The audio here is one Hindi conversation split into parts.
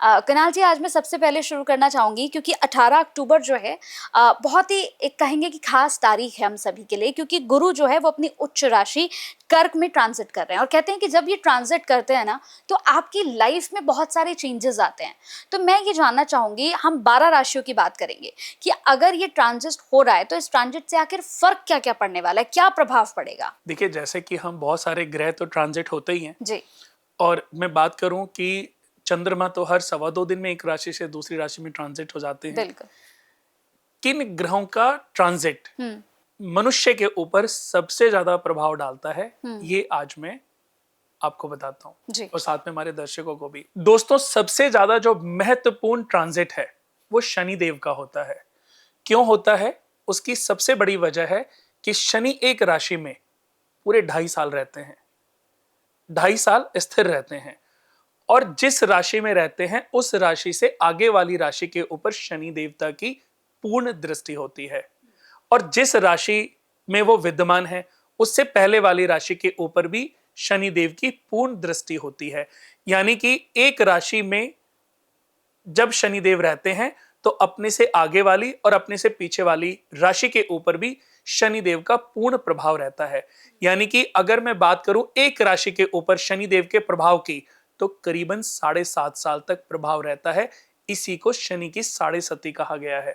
कुणाल जी, आज मैं सबसे पहले शुरू करना चाहूँगी क्योंकि 18 अक्टूबर जो है बहुत ही एक कहेंगे कि खास तारीख है हम सभी के लिए, क्योंकि गुरु जो है वो अपनी उच्च राशि कर्क में ट्रांजिट कर रहे हैं और कहते हैं कि जब ये ट्रांजिट करते हैं ना तो आपकी लाइफ में बहुत सारे चेंजेस आते हैं। तो मैं ये जानना चाहूँगी, हम 12 राशियों की बात करेंगे कि अगर ये ट्रांजिट हो रहा है तो इस ट्रांजिट से आखिर फर्क क्या क्या पड़ने वाला है, क्या प्रभाव पड़ेगा? देखिए, जैसे कि हम बहुत सारे ग्रह तो ट्रांजिट होते ही हैं जी। और मैं बात करूं कि चंद्रमा तो हर 2.25 दिन में एक राशि से दूसरी राशि में ट्रांजिट हो जाते हैं। बिल्कुल। किन ग्रहों का ट्रांजिट मनुष्य के ऊपर सबसे ज्यादा प्रभाव डालता है, ये आज मैं आपको बताता हूं और साथ में हमारे दर्शकों को भी। दोस्तों, सबसे ज्यादा जो महत्वपूर्ण ट्रांजिट है वो शनि देव का होता है। क्यों होता है? उसकी सबसे बड़ी वजह है कि शनि एक राशि में पूरे 2.5 साल रहते हैं, 2.5 साल स्थिर रहते हैं और जिस राशि में रहते हैं उस राशि से आगे वाली राशि के ऊपर शनि देवता की पूर्ण दृष्टि होती है और जिस राशि में वो विद्यमान है उससे पहले वाली राशि के ऊपर भी शनि देव की पूर्ण दृष्टि होती है। यानी कि एक राशि में जब शनि देव रहते हैं तो अपने से आगे वाली और अपने से पीछे वाली राशि के ऊपर भी शनि देव का पूर्ण प्रभाव रहता है। यानी कि अगर मैं बात करूं एक राशि के ऊपर शनि देव के प्रभाव की, तो करीबन 7.5 साल तक प्रभाव रहता है। इसी को शनि की 7.5 कहा गया है,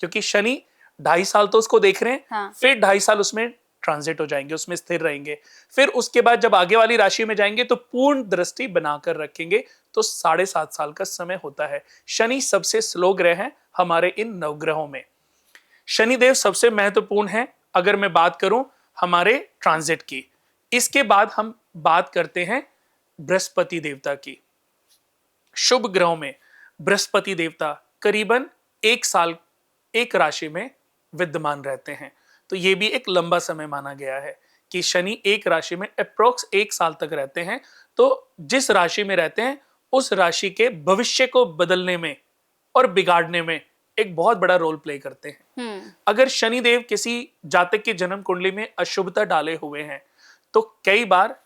क्योंकि शनि 2.5 साल तो उसको देख रहे हैं। हाँ। फिर 2.5 साल उसमें ट्रांजिट हो जाएंगे, उसमें स्थिर रहेंगे। फिर उसके बाद जब आगे वाली राशि में जाएंगे तो पूर्ण दृष्टि बनाकर रखेंगे, तो 7.5 साल का समय होता है। शनि सबसे स्लो ग्रह है हमारे इन नवग्रहों में। शनिदेव सबसे महत्वपूर्ण है अगर मैं बात करूं हमारे ट्रांजिट की। इसके बाद हम बात करते हैं बृहस्पति देवता की। शुभ ग्रहों में बृहस्पति देवता करीबन 1 साल एक राशि में विद्यमान रहते हैं। तो यह भी एक लंबा समय माना गया है कि शनि एक राशि में अप्रोक्स 1 साल तक रहते हैं। तो जिस राशि में रहते हैं उस राशि के भविष्य को बदलने में और बिगाड़ने में एक बहुत बड़ा रोल प्ले करते हैं। अगर शनिदेव किसी जातक की जन्म कुंडली में अशुभता डाले हुए हैं तो कई बार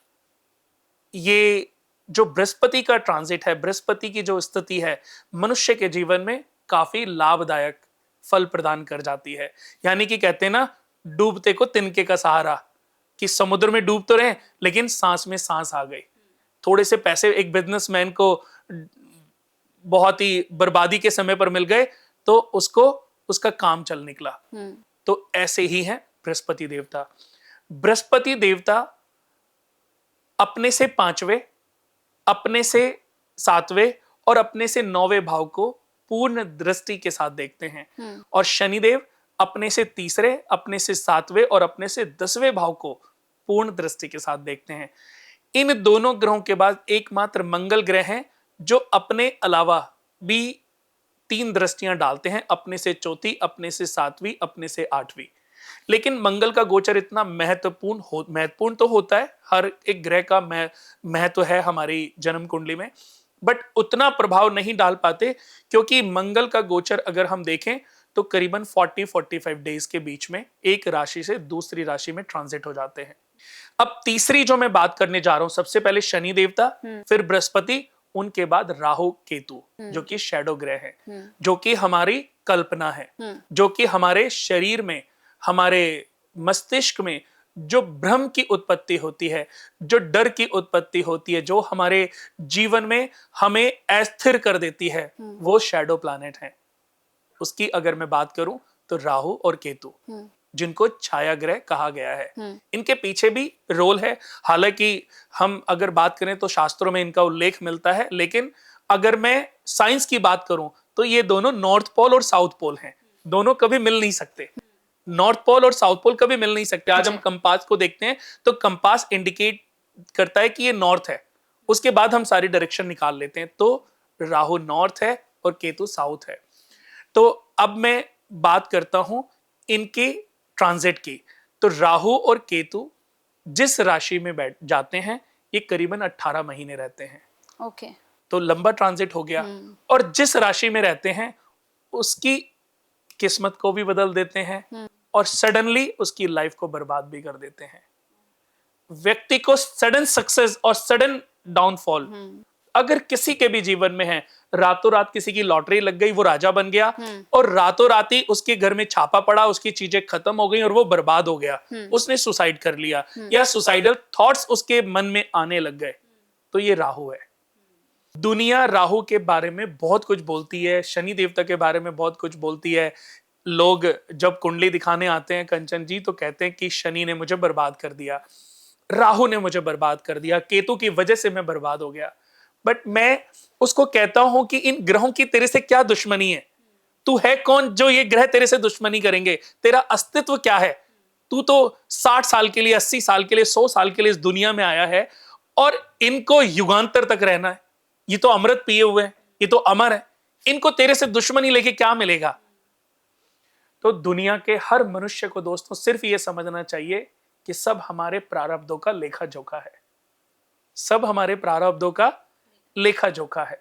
ये जो बृहस्पति का ट्रांजिट है, बृहस्पति की जो स्थिति है, मनुष्य के जीवन में काफी लाभदायक फल प्रदान कर जाती है। यानी कि कहते हैं ना, डूबते को तिनके का सहारा, कि समुद्र में डूब तो रहे लेकिन सांस में सांस आ गई। थोड़े से पैसे एक बिजनेसमैन को बहुत ही बर्बादी के समय पर मिल गए तो उसको उसका काम चल निकला। तो ऐसे ही है बृहस्पति देवता। बृहस्पति देवता अपने से 5वें, अपने से 7वें और अपने से 9वें भाव को पूर्ण दृष्टि के साथ देखते हैं और शनिदेव अपने से 3रे, अपने से 7वें और अपने से 10वें भाव को पूर्ण दृष्टि के साथ देखते हैं। इन दोनों ग्रहों के बाद एकमात्र मंगल ग्रह हैं जो अपने अलावा भी 3 दृष्टियां डालते हैं, अपने से 4थी, अपने से 7वीं, अपने से 8वीं। लेकिन मंगल का गोचर इतना महत्वपूर्ण तो होता है, हर एक ग्रह का महत्व है हमारी जन्म कुंडली में, बट उतना प्रभाव नहीं डाल पाते क्योंकि मंगल का गोचर अगर हम देखें तो करीबन 40-45 डेज के बीच में एक राशि से दूसरी राशि में ट्रांजिट हो जाते हैं। अब तीसरी जो मैं बात करने जा रहा हूं, सबसे पहले शनि देवता, फिर बृहस्पति, उनके बाद राहु केतु जो कि शैडो ग्रह है, जो कि हमारी कल्पना है, जो कि हमारे शरीर में, हमारे मस्तिष्क में जो भ्रम की उत्पत्ति होती है, जो डर की उत्पत्ति होती है, जो हमारे जीवन में हमें अस्थिर कर देती है, वो शैडो प्लैनेट है। उसकी अगर मैं बात करूं तो राहु और केतु, जिनको छाया ग्रह कहा गया है, इनके पीछे भी रोल है। हालांकि हम अगर बात करें तो शास्त्रों में इनका उल्लेख मिलता है, लेकिन अगर मैं साइंस की बात करूं तो ये दोनों नॉर्थ पोल और साउथ पोल हैं। दोनों कभी मिल नहीं सकते, नॉर्थ पोल और साउथ पोल कभी मिल नहीं सकते। आज हम कंपास को देखते हैं तो कंपास इंडिकेट करता है कि ये नॉर्थ है, उसके बाद हम सारी डायरेक्शन निकाल लेते हैं। तो राहु नॉर्थ है और केतु साउथ है। तो अब मैं बात करता हूं इनके ट्रांजिट की। तो राहु और केतु जिस राशि में बैठ जाते हैं ये करीबन 18 महीने रहते हैं। ओके। तो लंबा ट्रांजिट हो गया। और जिस राशि में रहते हैं उसकी किस्मत को भी बदल देते हैं और सडनली उसकी लाइफ को बर्बाद भी कर देते हैं। व्यक्ति को सडन सक्सेस और सडन डाउनफॉल अगर किसी के भी जीवन में है, रातों रात किसी की लॉटरी लग गई, वो राजा बन गया, और रातों रात ही उसके घर में छापा पड़ा, उसकी चीजें खत्म हो गई और वो बर्बाद हो गया, उसने सुसाइड कर लिया या सुसाइडल थॉट्स उसके मन में आने लग गए, तो ये राहु है। दुनिया राहु के बारे में बहुत कुछ बोलती है, शनि देवता के बारे में बहुत कुछ बोलती है। लोग जब कुंडली दिखाने आते हैं कंचन जी, तो कहते हैं कि शनि ने मुझे बर्बाद कर दिया, राहु ने मुझे बर्बाद कर दिया, केतु की वजह से मैं बर्बाद हो गया। बट मैं उसको कहता हूं कि इन ग्रहों की तेरे से क्या दुश्मनी है? तू है कौन जो ये ग्रह तेरे से दुश्मनी करेंगे? तेरा अस्तित्व क्या है? तू तो 60 साल के लिए, 80 साल के लिए, 100 साल के लिए इस दुनिया में आया है, और इनको युगांतर तक रहना है। ये तो अमृत पिए हुए हैं, ये तो अमर है, इनको तेरे से दुश्मनी लेके क्या मिलेगा? तो दुनिया के हर मनुष्य को दोस्तों सिर्फ ये समझना चाहिए कि सब हमारे प्रारब्धों का लेखा जोखा है, सब हमारे प्रारब्धों का लेखा जोखा है।